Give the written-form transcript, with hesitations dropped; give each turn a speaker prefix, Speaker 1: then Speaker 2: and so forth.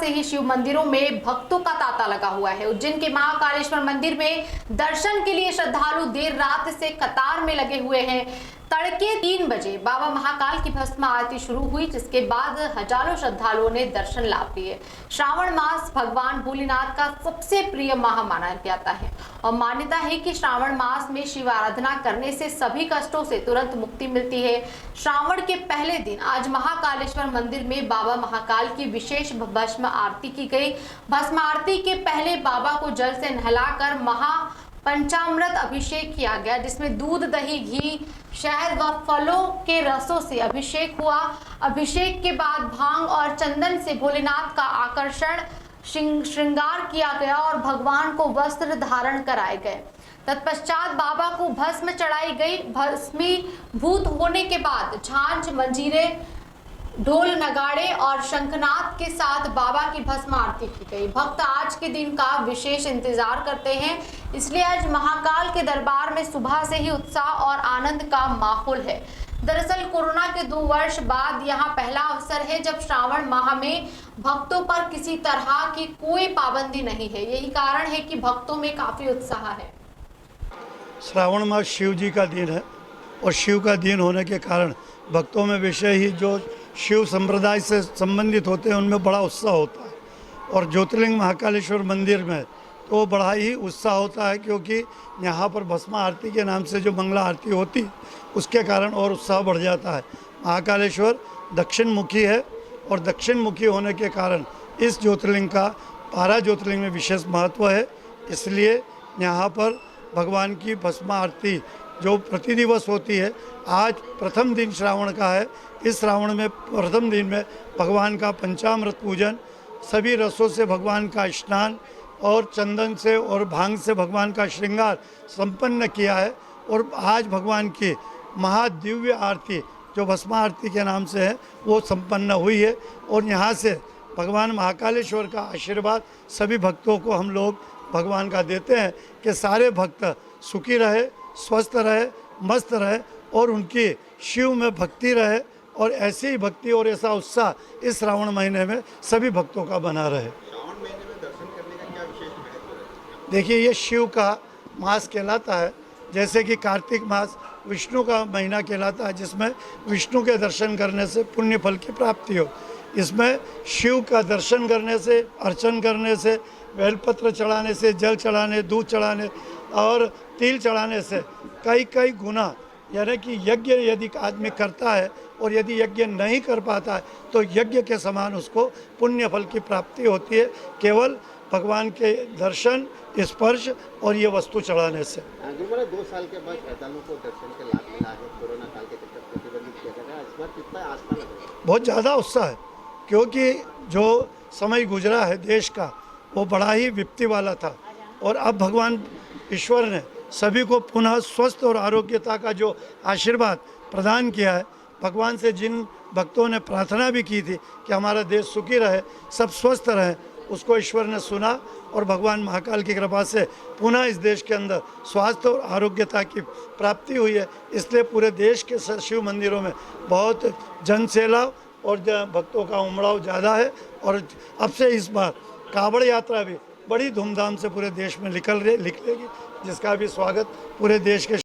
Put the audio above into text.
Speaker 1: से ही शिव मंदिरों में भक्तों का तांता लगा हुआ है। उज्जैन के महाकालेश्वर मंदिर में दर्शन के लिए श्रद्धालु देर रात से कतार में लगे हुए हैं। तड़के 3 बजे बाबा महाकाल की भस्म आरती शुरू हुई, जिसके बाद हजारों श्रद्धालुओं ने दर्शन लाभ लिए। श्रावण मास भगवान भोलेनाथ का सबसे प्रिय माह माना जाता है और मान्यता है कि श्रावण मास में शिव आराधना करने से सभी कष्टों से तुरंत मुक्ति मिलती है। श्रावण के पहले दिन आज महाकालेश्वर मंदिर में बाबा महाकाल की विशेष भस्म आरती की गई। भस्म आरती के पहले बाबा को जल से नहलाकर पंचामृत अभिषेक किया गया, जिसमें दूध, दही, घी, शहद व फलों के रसों से अभिषेक हुआ। अभिषेक के बाद भांग और चंदन से भोलेनाथ का आकर्षण श्रृंगार किया गया और भगवान को वस्त्र धारण कराए गए। तत्पश्चात बाबा को भस्म चढ़ाई गई। भस्मीभूत होने के बाद झांझ, मंजीरे, ढोल, नगाड़े और शंखनाद के साथ बाबा की भस्म आरती की गई। भक्त आज के दिन का विशेष इंतजार करते हैं, इसलिए आज महाकाल के दरबार में सुबह से ही उत्साह और आनंद का माहौल है। दरअसल कोरोना के 2 वर्ष बाद यहां पहला अवसर है जब श्रावण माह में भक्तों पर किसी तरह की कोई पाबंदी नहीं है। यही कारण है कि भक्तों में काफी उत्साह है।
Speaker 2: श्रावण मास शिव जी का दिन है और शिव का दिन होने के कारण भक्तों में विषय ही जो शिव संप्रदाय से संबंधित होते हैं उनमें बड़ा उत्साह होता है। और ज्योतिर्लिंग महाकालेश्वर मंदिर में तो बड़ा ही उत्साह होता है, क्योंकि यहाँ पर भस्म आरती के नाम से जो मंगला आरती होती उसके कारण और उत्साह बढ़ जाता है। महाकालेश्वर दक्षिण मुखी है और दक्षिण मुखी होने के कारण इस ज्योतिर्लिंग का 12 ज्योतिर्लिंग में विशेष महत्व है। इसलिए यहाँ पर भगवान की भस्म आरती जो प्रतिदिवस होती है, आज प्रथम दिन श्रावण का है। इस श्रावण में प्रथम दिन में भगवान का पंचामृत पूजन, सभी रसों से भगवान का स्नान और चंदन से और भांग से भगवान का श्रृंगार संपन्न किया है। और आज भगवान की महादिव्य आरती जो भस्म आरती के नाम से है वो संपन्न हुई है। और यहाँ से भगवान महाकालेश्वर का आशीर्वाद सभी भक्तों को हम लोग भगवान का देते हैं कि सारे भक्त सुखी रहे, स्वस्थ रहे, मस्त रहे और उनकी शिव में भक्ति रहे और ऐसी ही भक्ति और ऐसा उत्साह इस श्रावण महीने में सभी भक्तों का बना रहे।
Speaker 3: श्रावण महीने में दर्शन करने का क्या विशेष महत्व है?
Speaker 2: देखिए, ये शिव का मास कहलाता है, जैसे कि कार्तिक मास विष्णु का महीना कहलाता है, जिसमें विष्णु के दर्शन करने से पुण्य फल की प्राप्ति हो। इसमें शिव का दर्शन करने से, अर्चन करने से, बेलपत्र चढ़ाने से, जल चढ़ाने, दूध चढ़ाने और तिल चढ़ाने से कई गुना, यानी कि यज्ञ यदि आदमी करता है और यदि यज्ञ नहीं कर पाता है तो यज्ञ के समान उसको पुण्य फल की प्राप्ति होती है, केवल भगवान के दर्शन, स्पर्श और ये वस्तु चढ़ाने से।
Speaker 3: 2 साल के बाद श्रद्धालुओं को दर्शन का लाभ मिला है। कोरोना काल के चक्कर प्रतिबंधित किया गया है, इस बार कितना आस्था लग रहा है?
Speaker 2: बहुत ज़्यादा उत्साह है, क्योंकि जो समय गुजरा है देश का वो बड़ा ही विपत्ति वाला था और अब भगवान ईश्वर ने सभी को पुनः स्वस्थ और आरोग्यता का जो आशीर्वाद प्रदान किया है। भगवान से जिन भक्तों ने प्रार्थना भी की थी कि हमारा देश सुखी रहे, सब स्वस्थ रहे, उसको ईश्वर ने सुना और भगवान महाकाल की कृपा से पुनः इस देश के अंदर स्वास्थ्य और आरोग्यता की प्राप्ति हुई है। इसलिए पूरे देश के शिव मंदिरों में बहुत जन सैलाव और भक्तों का उमड़ाव ज़्यादा है। और अब से इस बार कांवड़ यात्रा भी बड़ी धूमधाम से पूरे देश में निकलेगी, जिसका भी स्वागत पूरे देश के